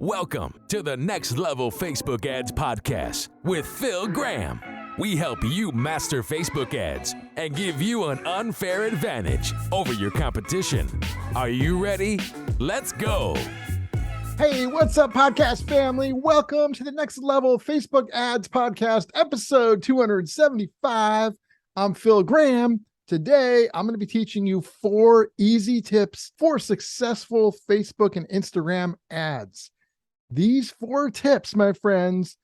Welcome to the Next Level Facebook Ads Podcast with Phil Graham. We help you master Facebook ads and give you an unfair advantage over your competition. Are you ready? Let's go. Hey, what's up, podcast family? Welcome to the Next Level Facebook Ads Podcast, episode 275. I'm Phil Graham. Today, I'm going to be teaching you 4 easy tips for successful Facebook and Instagram ads. These 4 tips, my friends,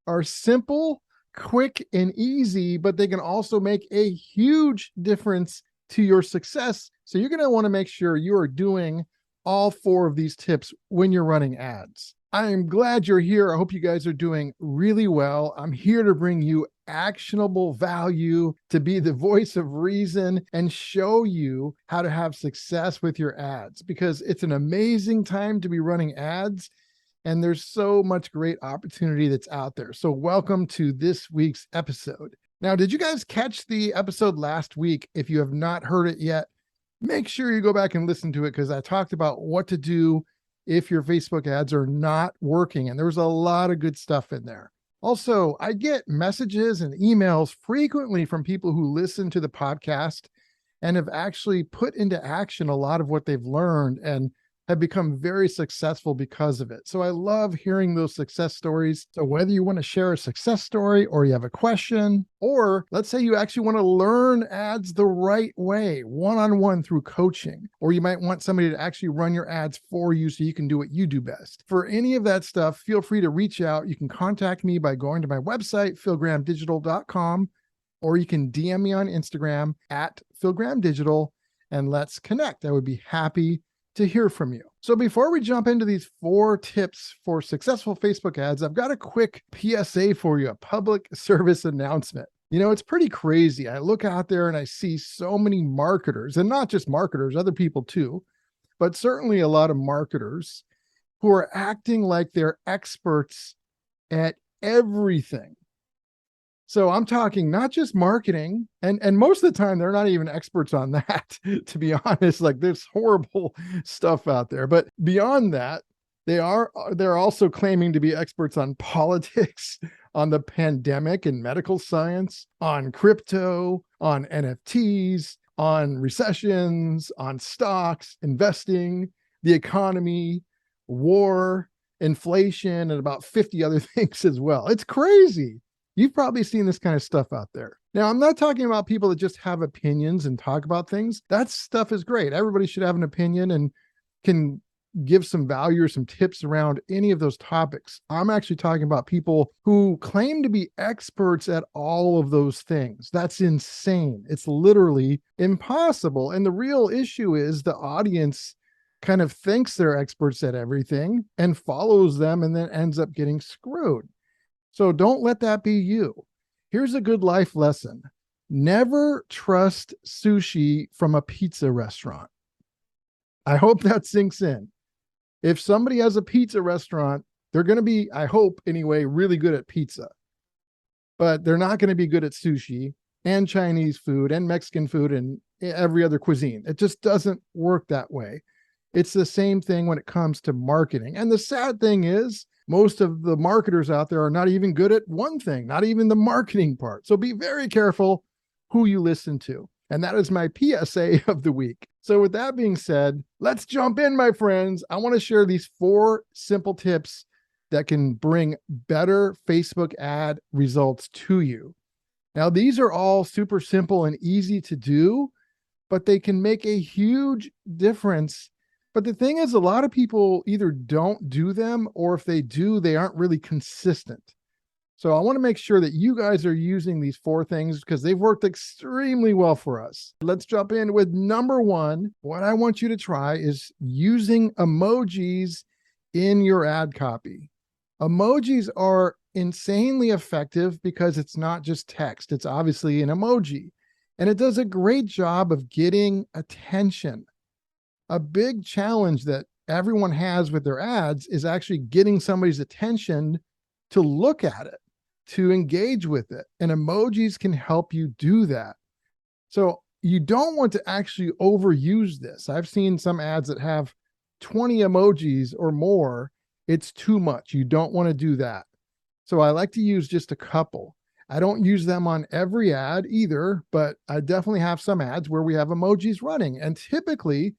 are simple, quick, and easy, but they can also make a huge difference to your success. So you're going to want to make sure you are doing all 4 of these tips when you're running ads. I am glad you're here. I hope you guys are doing really well. I'm here to bring you actionable value, to be the voice of reason, and show you how to have success with your ads, because it's an amazing time to be running ads. And there's so much great opportunity that's out there. So welcome to this week's episode. Now, did you guys catch the episode last week? If you have not heard it yet, make sure you go back and listen to it, because I talked about what to do if your Facebook ads are not working. And there was a lot of good stuff in there. Also, I get messages and emails frequently from people who listen to the podcast and have actually put into action a lot of what they've learned and have become very successful because of it. So I love hearing those success stories. So whether you want to share a success story, or you have a question, or let's say you actually want to learn ads the right way, one-on-one through coaching, or you might want somebody to actually run your ads for you so you can do what you do best. For any of that stuff, feel free to reach out. You can contact me by going to my website, philgrahamdigital.com, or you can DM me on Instagram at philgrahamdigital, and let's connect. I would be happy to hear from you. So before we jump into these 4 tips for successful Facebook ads, I've got a quick PSA for you, a public service announcement. You know, it's pretty crazy. I look out there and I see so many marketers, and not just marketers, other people too, but certainly a lot of marketers who are acting like they're experts at everything. So I'm talking not just marketing, and most of the time they're not even experts on that, to be honest. Like, there's horrible stuff out there. But beyond that, they're also claiming to be experts on politics, on the pandemic and medical science, on crypto, on NFTs, on recessions, on stocks, investing, the economy, war, inflation, and about 50 other things as well. It's crazy. You've probably seen this kind of stuff out there. Now, I'm not talking about people that just have opinions and talk about things. That stuff is great. Everybody should have an opinion and can give some value or some tips around any of those topics. I'm actually talking about people who claim to be experts at all of those things. That's insane. It's literally impossible. And the real issue is the audience kind of thinks they're experts at everything and follows them, and then ends up getting screwed. So don't let that be you. Here's a good life lesson. Never trust sushi from a pizza restaurant. I hope that sinks in. If somebody has a pizza restaurant, they're going to be, I hope anyway, really good at pizza. But they're not going to be good at sushi and Chinese food and Mexican food and every other cuisine. It just doesn't work that way. It's the same thing when it comes to marketing. And the sad thing is, most of the marketers out there are not even good at one thing, not even the marketing part. So be very careful who you listen to. And that is my PSA of the week. So with that being said, let's jump in, my friends. I want to share these 4 simple tips that can bring better Facebook ad results to you. Now, these are all super simple and easy to do, but they can make a huge difference. But the thing is, a lot of people either don't do them, or if they do, they aren't really consistent. So I want to make sure that you guys are using these 4 things, because they've worked extremely well for us. Let's jump in with number 1. What I want you to try is using emojis in your ad copy. Emojis are insanely effective because it's not just text. It's obviously an emoji, and it does a great job of getting attention. A big challenge that everyone has with their ads is actually getting somebody's attention to look at it, to engage with it. And emojis can help you do that. So you don't want to actually overuse this. I've seen some ads that have 20 emojis or more it's too much. You don't want to do that. So I like to use just a couple. I don't use them on every ad either, but I definitely have some ads where we have emojis running. And typically,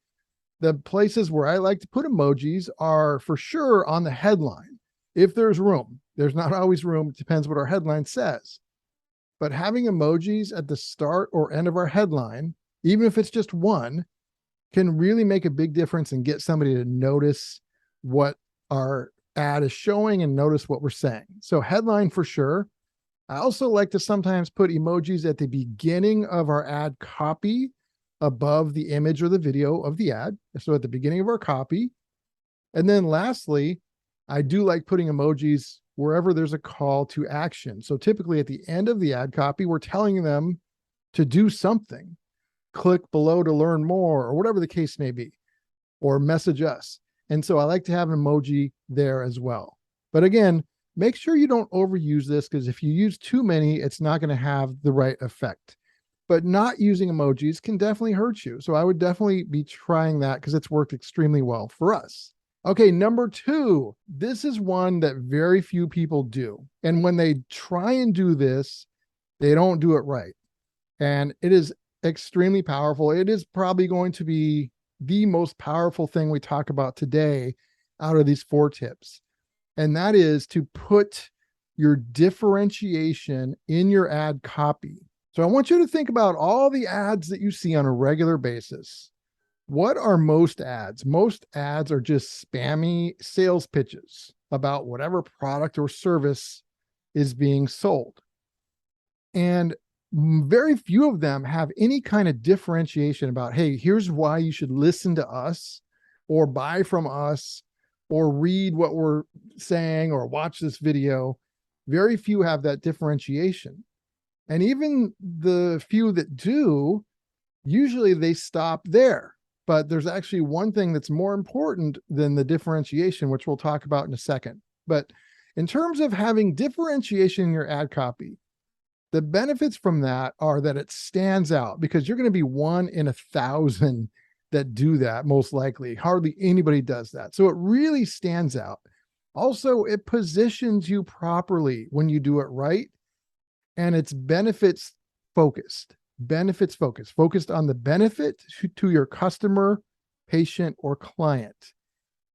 the places where I like to put emojis are for sure on the headline. If there's room, there's not always room. It depends what our headline says. But having emojis at the start or end of our headline, even if it's just one, can really make a big difference and get somebody to notice what our ad is showing and notice what we're saying. So headline for sure. I also like to sometimes put emojis at the beginning of our ad copy above the image or the video of the ad. So at the beginning of our copy. And then lastly, I do like putting emojis wherever there's a call to action. So typically at the end of the ad copy, we're telling them to do something. Click below to learn more, or whatever the case may be, or message us. And so I like to have an emoji there as well. But again, make sure you don't overuse this, because if you use too many, it's not going to have the right effect. But not using emojis can definitely hurt you. So I would definitely be trying that because it's worked extremely well for us. Okay, number 2, this is one that very few people do. And when they try and do this, they don't do it right. And it is extremely powerful. It is probably going to be the most powerful thing we talk about today out of these 4 tips. And that is to put your differentiation in your ad copy. So I want you to think about all the ads that you see on a regular basis. What are most ads? Most ads are just spammy sales pitches about whatever product or service is being sold. And very few of them have any kind of differentiation about, hey, here's why you should listen to us or buy from us or read what we're saying or watch this video. Very few have that differentiation. And even the few that do, usually they stop there. But there's actually one thing that's more important than the differentiation, which we'll talk about in a second. But in terms of having differentiation in your ad copy, the benefits from that are that it stands out, because you're going to be 1 in 1,000 that do that, most likely. Hardly anybody does that. So it really stands out. Also, it positions you properly when you do it right. And it's benefits focused, focused on the benefit to your customer, patient, or client.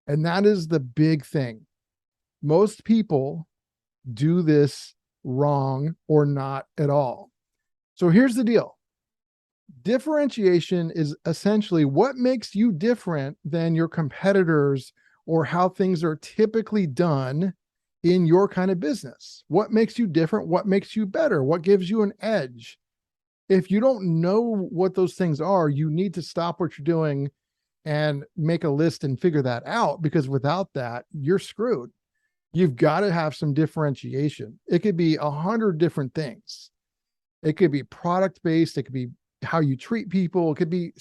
And that is the big thing. Most people do this wrong or not at all. So here's the deal. Differentiation is essentially what makes you different than your competitors or how things are typically done in your kind of business. What makes you different? What makes you better? What gives you an edge? If you don't know what those things are, you need to stop what you're doing and make a list and figure that out, because without that, you're screwed. You've got to have some differentiation. It could be 100 different things. It could be product-based. It could be how you treat people. It could be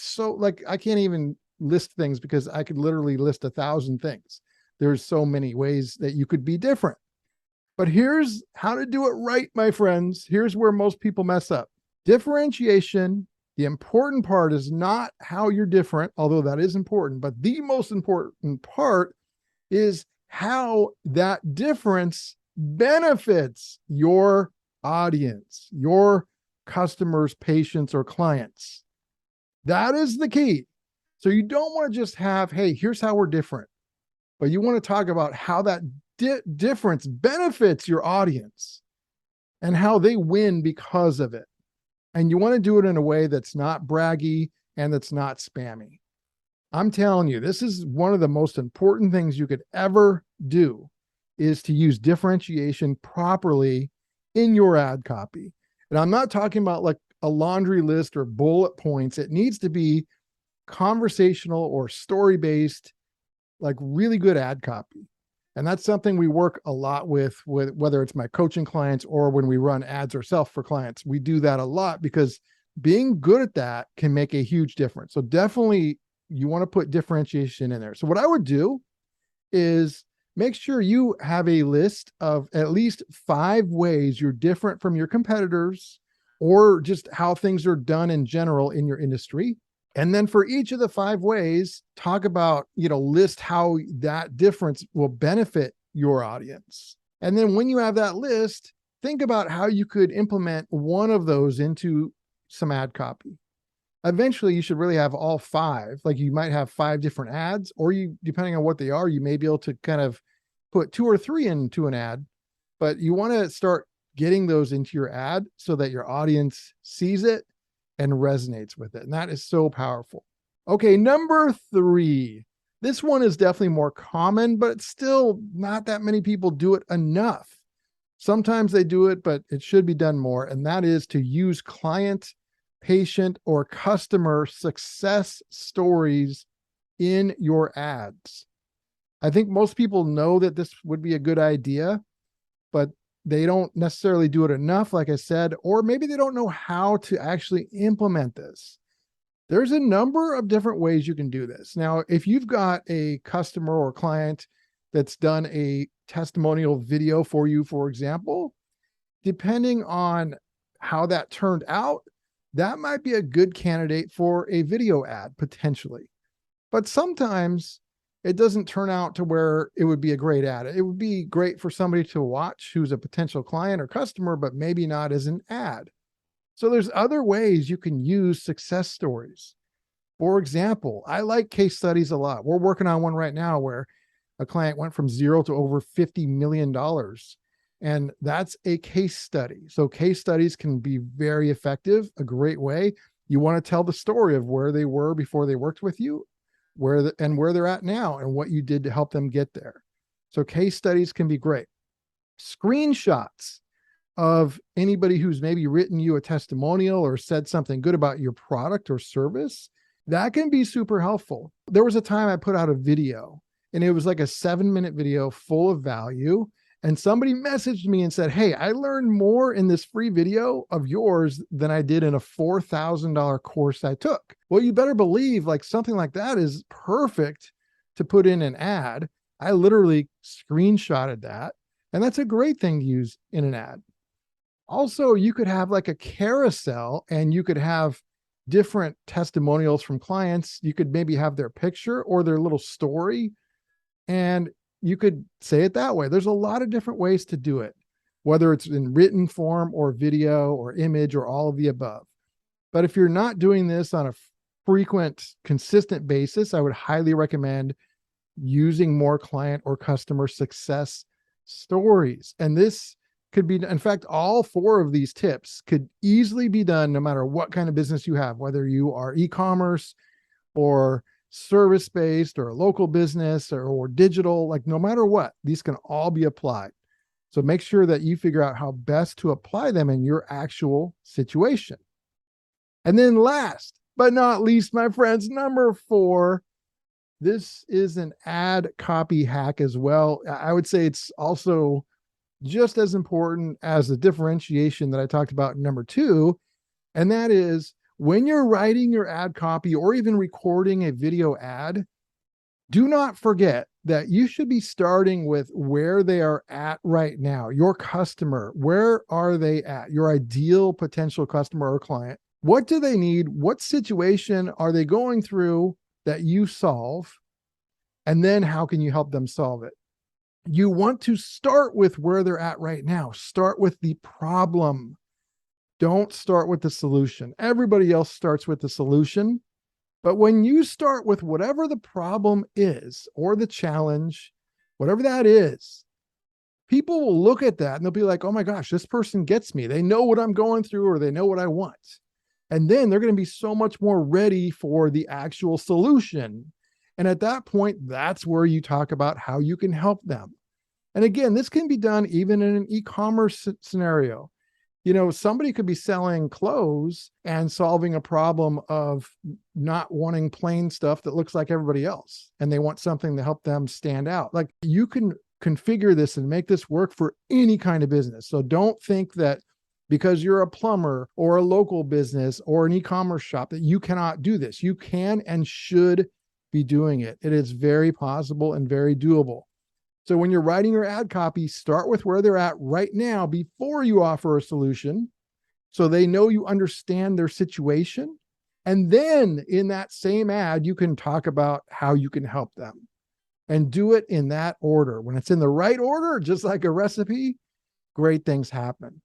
I can't even list things because I could literally list 1,000 things. There's so many ways that you could be different. But here's how to do it right, my friends. Here's where most people mess up. Differentiation, the important part is not how you're different, although that is important, but the most important part is how that difference benefits your audience, your customers, patients, or clients. That is the key. So you don't want to just have, hey, here's how we're different, but you want to talk about how that difference benefits your audience and how they win because of it. And you want to do it in a way that's not braggy and that's not spammy. I'm telling you, this is one of the most important things you could ever do, is to use differentiation properly in your ad copy. And I'm not talking about like a laundry list or bullet points. It needs to be conversational or story-based, like really good ad copy. And that's something we work a lot with whether it's my coaching clients or when we run ads ourselves for clients. We do that a lot because being good at that can make a huge difference. So definitely you want to put differentiation in there. So what I would do is make sure you have a list of at least 5 ways you're different from your competitors, or just how things are done in general in your industry. And then for each of the 5 ways, talk about, list how that difference will benefit your audience. And then when you have that list, think about how you could implement one of those into some ad copy. Eventually, you should really have all 5. Like you might have 5 different ads, or depending on what they are, you may be able to kind of put 2 or 3 into an ad, but you want to start getting those into your ad so that your audience sees it and resonates with it. And that is so powerful. Okay, number 3. This one is definitely more common, but it's still not that many people do it enough. Sometimes they do it, but it should be done more. And that is to use client, patient, or customer success stories in your ads. I think most people know that this would be a good idea, but they don't necessarily do it enough, like I said, or maybe they don't know how to actually implement this. There's a number of different ways you can do this. Now, if you've got a customer or client that's done a testimonial video for you, for example, depending on how that turned out, that might be a good candidate for a video ad potentially. But sometimes it doesn't turn out to where it would be a great ad. It would be great for somebody to watch who's a potential client or customer, but maybe not as an ad. So there's other ways you can use success stories. For example, I like case studies a lot. We're working on one right now where a client went from 0 to over $50 million. And that's a case study. So case studies can be very effective, a great way. You want to tell the story of where they were before they worked with you, where they're at now, and what you did to help them get there. So case studies can be great. Screenshots of anybody who's maybe written you a testimonial or said something good about your product or service, that can be super helpful. There was a time I put out a video, and it was like a 7-minute video full of value. And somebody messaged me and said, "Hey, I learned more in this free video of yours than I did in a $4,000 course I took." Well, you better believe like something like that is perfect to put in an ad. I literally screenshotted that, and that's a great thing to use in an ad. Also, you could have like a carousel, and you could have different testimonials from clients. You could maybe have their picture or their little story, and you could say it that way. There's a lot of different ways to do it, whether it's in written form or video or image or all of the above. But if you're not doing this on a frequent, consistent basis, I would highly recommend using more client or customer success stories. And this could be, in fact, all 4 of these tips could easily be done no matter what kind of business you have, whether you are e-commerce or service-based or a local business or digital, like no matter what, these can all be applied. So make sure that you figure out how best to apply them in your actual situation. And then last but not least, my friends, number 4, this is an ad copy hack as well. I would say it's also just as important as the differentiation that I talked about in number 2. And that is, when you're writing your ad copy or even recording a video ad, do not forget that you should be starting with where they are at right now. Your customer, where are they at? Your ideal potential customer or client. What do they need? What situation are they going through that you solve? And then how can you help them solve it? You want to start with where they're at right now. Start with the problem. Don't start with the solution. Everybody else starts with the solution. But when you start with whatever the problem is or the challenge, whatever that is, people will look at that and they'll be like, "Oh my gosh, this person gets me. They know what I'm going through, or they know what I want." And then they're going to be so much more ready for the actual solution. And at that point, that's where you talk about how you can help them. And again, this can be done even in an e-commerce scenario. Somebody could be selling clothes and solving a problem of not wanting plain stuff that looks like everybody else. And they want something to help them stand out. Like, you can configure this and make this work for any kind of business. So don't think that because you're a plumber or a local business or an e-commerce shop that you cannot do this. You can and should be doing it. It is very possible and very doable. So when you're writing your ad copy, start with where they're at right now before you offer a solution, so they know you understand their situation. And then in that same ad, you can talk about how you can help them and do it in that order. When it's in the right order, just like a recipe, great things happen.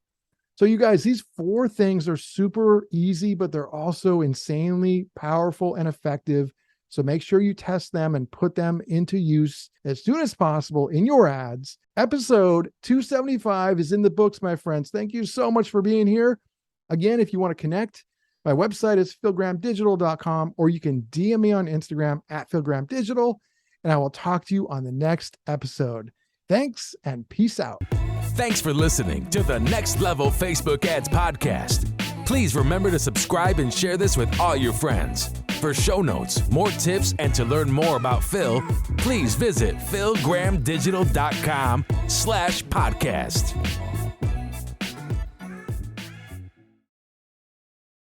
So you guys, these 4 things are super easy, but they're also insanely powerful and effective. So make sure you test them and put them into use as soon as possible in your ads. Episode 275 is in the books, my friends. Thank you so much for being here. Again, if you want to connect, my website is philgrahamdigital.com, or you can DM me on Instagram at philgrahamdigital, and I will talk to you on the next episode. Thanks and peace out. Thanks for listening to the Next Level Facebook Ads Podcast. Please remember to subscribe and share this with all your friends. For show notes, more tips, and to learn more about Phil, please visit philgrahamdigital.com/podcast.